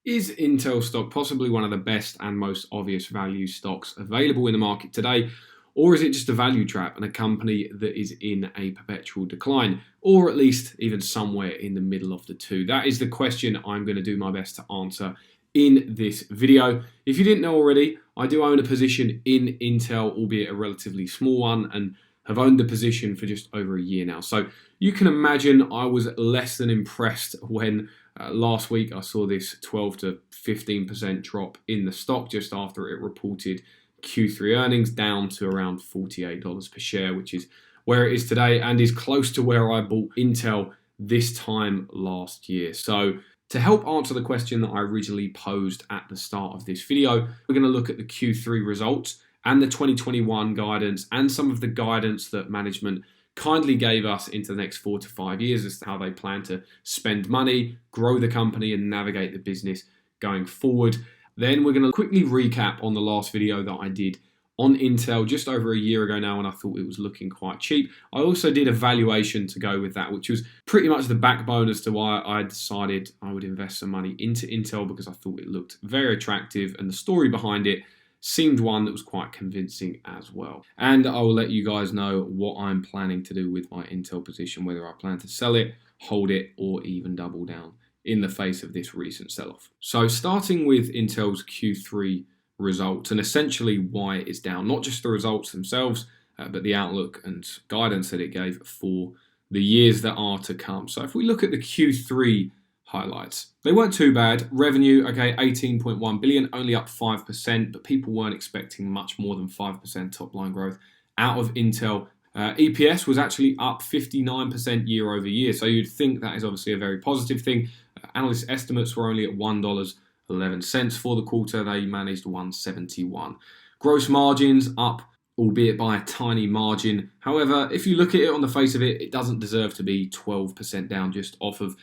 Is Intel stock possibly one of the best and most obvious value stocks available in the market today? Or is it just a value trap and a company that is in a perpetual decline? Or at least even somewhere in the middle of the two? That is the question I'm going to do my best to answer in this video. If you didn't know already, I do own a position in Intel, albeit a relatively small one, and have owned the position for just over a year now. So you can imagine I was less than impressed when last week I saw this 12 to 15% drop in the stock just after it reported Q3 earnings, down to around $48 per share, which is where it is today and is close to where I bought Intel this time last year. So to help answer the question that I originally posed at the start of this video, we're going to look at the Q3 results and the 2021 guidance and some of the guidance that management kindly gave us into the next 4 to 5 years as to how they plan to spend money, grow the company and navigate the business going forward. Then we're going to quickly recap on the last video that I did on Intel just over a year ago now, and I thought it was looking quite cheap. I also did a valuation to go with that, which was pretty much the backbone as to why I decided I would invest some money into Intel, because I thought it looked very attractive and the story behind it seemed one that was quite convincing as well. And I will let you guys know what I'm planning to do with my Intel position, whether I plan to sell it, hold it, or even double down in the face of this recent sell-off. So starting with Intel's Q3 results and essentially why it's down, not just the results themselves, but the outlook and guidance that it gave for the years that are to come. So if we look at the Q3 highlights, they weren't too bad. Revenue, okay, 18.1 billion, only up 5%, but people weren't expecting much more than 5% top line growth out of Intel. EPS was actually up 59% year over year, so you'd think that is obviously a very positive thing. Analyst estimates were only at $1.11 for the quarter. They managed 171. Gross margins up, albeit by a tiny margin. However, if you look at it on the face of it, it doesn't deserve to be 12% down just off of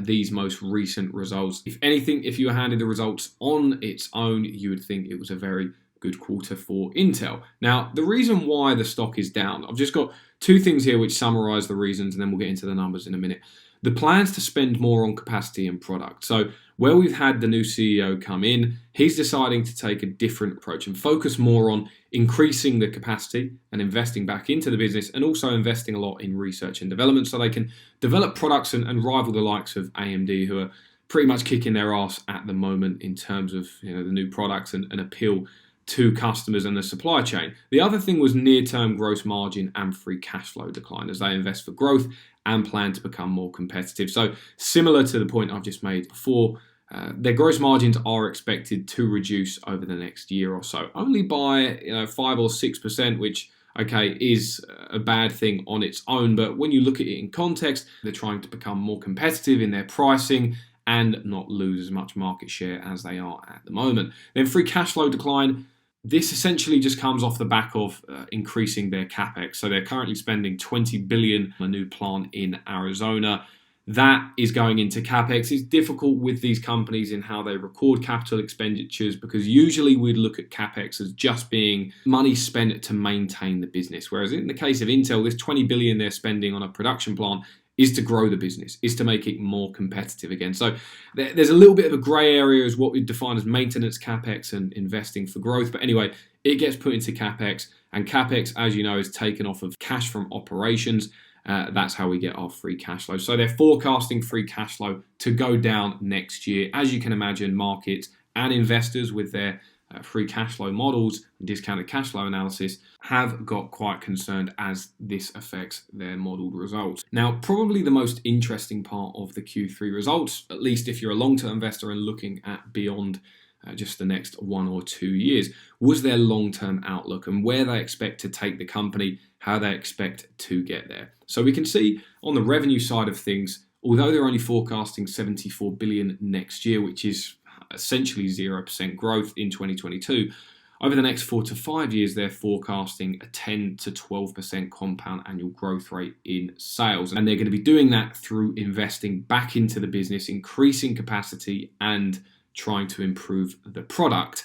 these most recent results. If anything, if you were handed the results on its own, you would think it was a very good quarter for Intel. Now, the reason why the stock is down, I've just got two things here which summarize the reasons, and then we'll get into the numbers in a minute. The plans to spend more on capacity and product. So where we've had the new CEO come in, he's deciding to take a different approach and focus more on increasing the capacity and investing back into the business, and also investing a lot in research and development so they can develop products and rival the likes of AMD, who are pretty much kicking their ass at the moment in terms of the new products and appeal to customers and the supply chain. The other thing was near-term gross margin and free cash flow decline as they invest for growth and plan to become more competitive. So similar to the point I've just made before, their gross margins are expected to reduce over the next year or so, only by 5 or 6%, which is a bad thing on its own. But when you look at it in context, they're trying to become more competitive in their pricing and not lose as much market share as they are at the moment. Then free cash flow decline. This essentially just comes off the back of increasing their capex. So they're currently spending $20 billion on a new plant in Arizona. That is going into capex. It's difficult with these companies in how they record capital expenditures, because usually we'd look at capex as just being money spent to maintain the business. Whereas in the case of Intel, this $20 billion they're spending on a production plant is to grow the business, is to make it more competitive again. So there's a little bit of a grey area as what we define as maintenance capex and investing for growth. But anyway, it gets put into capex, and capex, as you know, is taken off of cash from operations. That's how we get our free cash flow. So they're forecasting free cash flow to go down next year. As you can imagine, markets and investors with their free cash flow models and discounted cash flow analysis have got quite concerned as this affects their modeled results. Now, probably the most interesting part of the Q3 results, at least if you're a long-term investor and looking at beyond just the next 1 or 2 years, was their long-term outlook and where they expect to take the company, how they expect to get there. So we can see on the revenue side of things, although they're only forecasting $74 billion next year, which is essentially 0% growth in 2022, over the next 4 to 5 years, they're forecasting a 10 to 12% compound annual growth rate in sales. And they're going to be doing that through investing back into the business, increasing capacity, and trying to improve the product.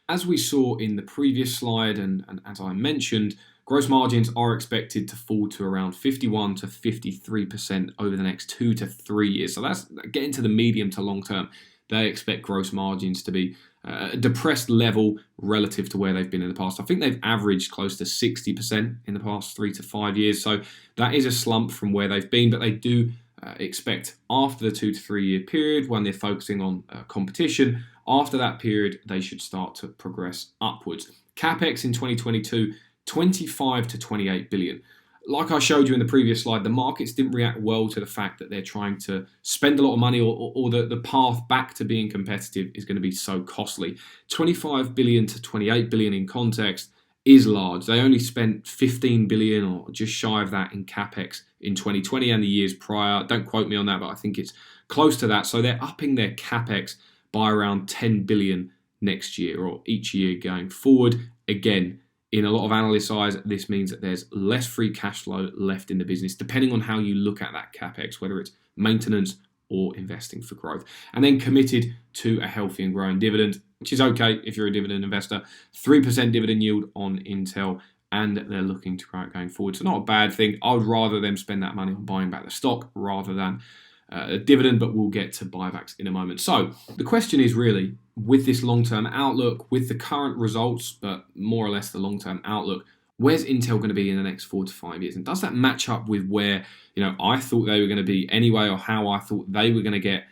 As we saw in the previous slide, and as I mentioned, gross margins are expected to fall to around 51 to 53% over the next 2 to 3 years. So that's getting to the medium to long term. they expect gross margins to be a depressed level relative to where they've been in the past. I think they've averaged close to 60% in the past 3 to 5 years. So that is a slump from where they've been, but they do expect after the 2 to 3 year period, when they're focusing on competition, after that period, they should start to progress upwards. CapEx in 2022, 25 to 28 billion. Like I showed you in the previous slide, the markets didn't react well to the fact that they're trying to spend a lot of money, or the path back to being competitive is going to be so costly. 25 billion to 28 billion in context is large. They only spent 15 billion or just shy of that in CapEx in 2020 and the years prior. Don't quote me on that, but I think it's close to that. So they're upping their CapEx by around 10 billion next year or each year going forward. Again, in a lot of analysts' eyes, this means that there's less free cash flow left in the business, depending on how you look at that CapEx, whether it's maintenance or investing for growth. And then committed to a healthy and growing dividend, which is okay if you're a dividend investor. 3% dividend yield on Intel, and they're looking to grow it going forward. So not a bad thing. I would rather them spend that money on buying back the stock rather than a dividend, but we'll get to buybacks in a moment. So the question is really, with this long-term outlook, with the current results, but more or less the long-term outlook, where's Intel going to be in the next 4 to 5 years? And does that match up with where I thought they were going to be anyway, or how I thought they were going to get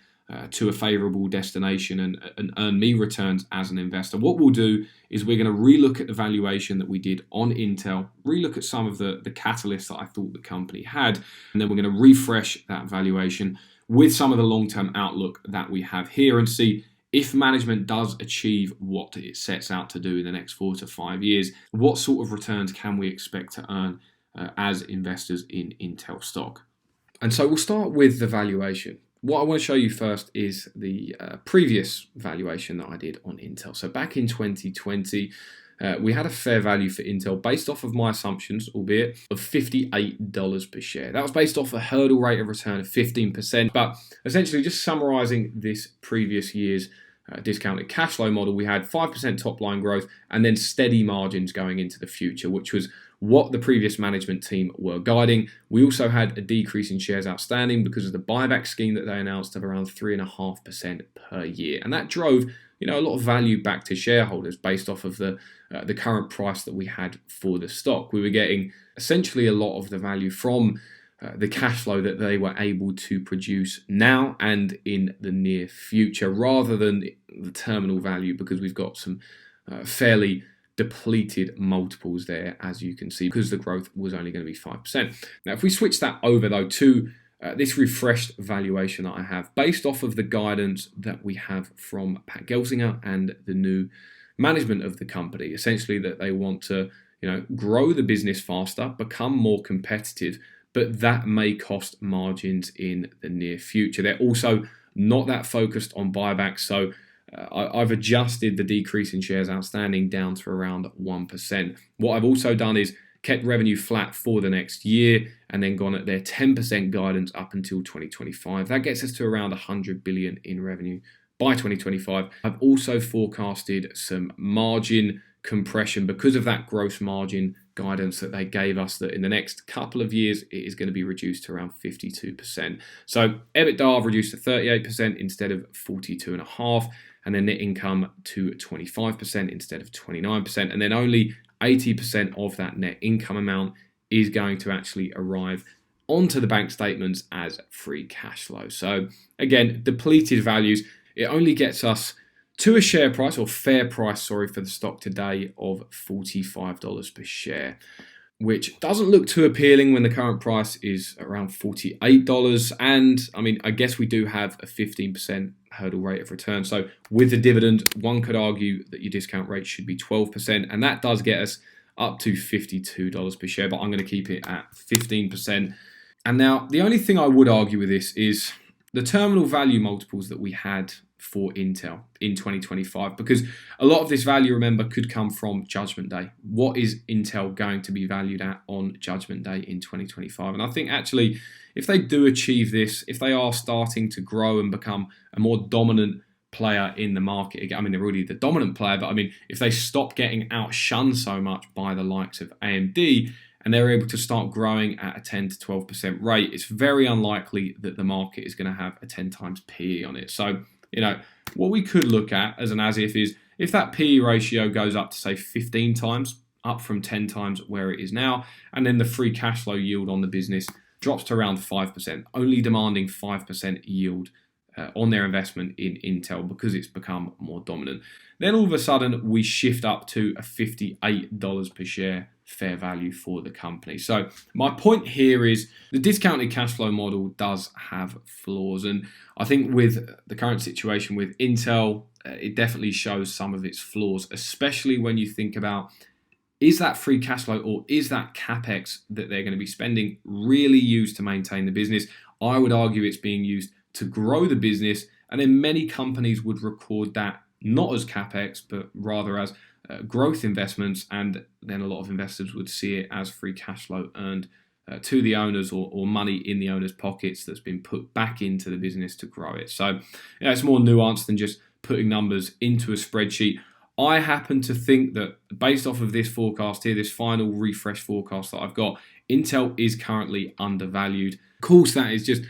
to a favorable destination and earn me returns as an investor? What we'll do is we're going to relook at the valuation that we did on Intel, relook at some of the catalysts that I thought the company had, and then we're going to refresh that valuation with some of the long-term outlook that we have here and see if management does achieve what it sets out to do in the next 4 to 5 years. What sort of returns can we expect to earn as investors in Intel stock? And so we'll start with the valuation. What I want to show you first is the previous valuation that I did on Intel. So back in 2020, we had a fair value for Intel based off of my assumptions, albeit, of $58 per share. That was based off a hurdle rate of return of 15%. But essentially, just summarizing this previous year's discounted cash flow model, we had 5% top line growth and then steady margins going into the future, which was what the previous management team were guiding. We also had a decrease in shares outstanding because of the buyback scheme that they announced of around 3.5% per year. And that drove a lot of value back to shareholders based off of the current price that we had for the stock. We were getting essentially a lot of the value from the cash flow that they were able to produce now and in the near future, rather than the terminal value, because we've got some fairly depleted multiples there, as you can see, because the growth was only going to be 5%. Now, if we switch that over, though, to this refreshed valuation that I have, based off of the guidance that we have from Pat Gelsinger and the new management of the company, essentially that they want to grow the business faster, become more competitive, but that may cost margins in the near future. They're also not that focused on buybacks, so I've adjusted the decrease in shares outstanding down to around 1%. What I've also done is kept revenue flat for the next year and then gone at their 10% guidance up until 2025. That gets us to around 100 billion in revenue by 2025. I've also forecasted some margin compression because of that gross margin guidance that they gave us, that in the next couple of years it is going to be reduced to around 52%. So EBITDA reduced to 38% instead of 42.5%, and then net income to 25% instead of 29%, and then only 80% of that net income amount is going to actually arrive onto the bank statements as free cash flow. So again, depleted values. It only gets us to a share price, or fair price, for the stock today of $45 per share, which doesn't look too appealing when the current price is around $48. And I guess we do have a 15% hurdle rate of return. So with the dividend, one could argue that your discount rate should be 12%, and that does get us up to $52 per share, but I'm going to keep it at 15%. And now the only thing I would argue with this is the terminal value multiples that we had for Intel in 2025, because a lot of this value, remember, could come from Judgment Day. What is Intel going to be valued at on Judgment Day in 2025? And I think actually, if they do achieve this, if they are starting to grow and become a more dominant player in the market, they're already the dominant player, but if they stop getting outshunned so much by the likes of AMD, and they're able to start growing at a 10 to 12% rate, it's very unlikely that the market is going to have a 10 times PE on it. So what we could look at as an as-if is if that PE ratio goes up to say 15 times, up from 10 times where it is now, and then the free cash flow yield on the business drops to around 5%, only demanding 5% yield on their investment in Intel because it's become more dominant. Then all of a sudden we shift up to a $58 per share fair value for the company. So my point here is the discounted cash flow model does have flaws, and I think with the current situation with Intel, it definitely shows some of its flaws, especially when you think about, is that free cash flow or is that capex that they're going to be spending really used to maintain the business? I would argue it's being used to grow the business, and then many companies would record that not as capex but rather as growth investments, and then a lot of investors would see it as free cash flow earned to the owners or money in the owners' pockets that's been put back into the business to grow it. So it's more nuanced than just putting numbers into a spreadsheet. I happen to think that based off of this forecast here, this final refresh forecast that I've got, Intel is currently undervalued. Of course, that is just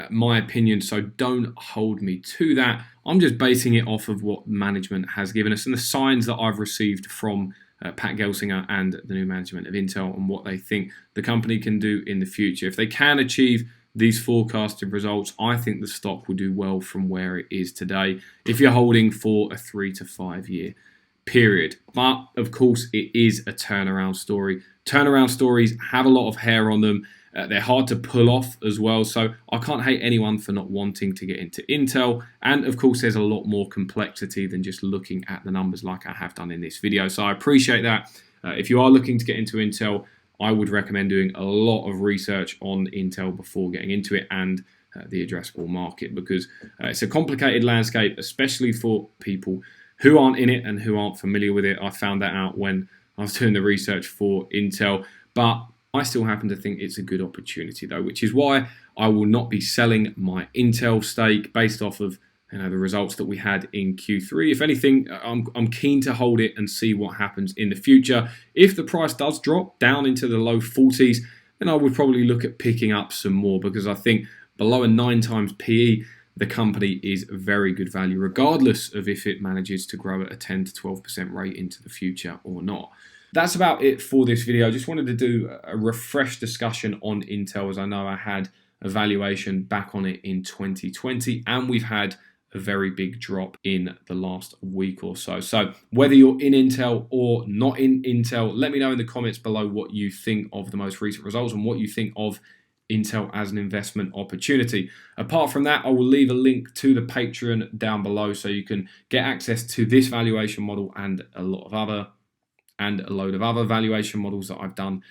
my opinion, so don't hold me to that. I'm just basing it off of what management has given us and the signs that I've received from Pat Gelsinger and the new management of Intel and what they think the company can do in the future. If they can achieve these forecasted results, I think the stock will do well from where it is today if you're holding for a 3 to 5 year period. But of course, it is a turnaround story. Turnaround stories have a lot of hair on them. They're hard to pull off as well, so I can't hate anyone for not wanting to get into Intel. And of course, there's a lot more complexity than just looking at the numbers like I have done in this video. So I appreciate that. If you are looking to get into Intel, I would recommend doing a lot of research on Intel before getting into it and the addressable market, because it's a complicated landscape, especially for people who aren't in it and who aren't familiar with it. I found that out when I was doing the research for Intel, but I still happen to think it's a good opportunity though, which is why I will not be selling my Intel stake based off of the results that we had in Q3. If anything, I'm keen to hold it and see what happens in the future. If the price does drop down into the low 40s, then I would probably look at picking up some more, because I think below a 9 times PE, the company is very good value, regardless of if it manages to grow at a 10 to 12% rate into the future or not. That's about it for this video. I just wanted to do a refresh discussion on Intel, as I know I had a valuation back on it in 2020, and we've had a very big drop in the last week or so. So whether you're in Intel or not in Intel, let me know in the comments below what you think of the most recent results and what you think of Intel as an investment opportunity. Apart from that, I will leave a link to the Patreon down below so you can get access to this valuation model and a load of other valuation models that I've done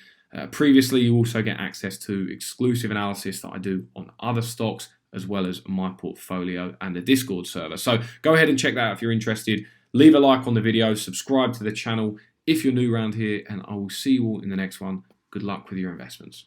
previously. You also get access to exclusive analysis that I do on other stocks, as well as my portfolio and the Discord server. So go ahead and check that out if you're interested. Leave a like on the video, subscribe to the channel if you're new around here, and I will see you all in the next one. Good luck with your investments.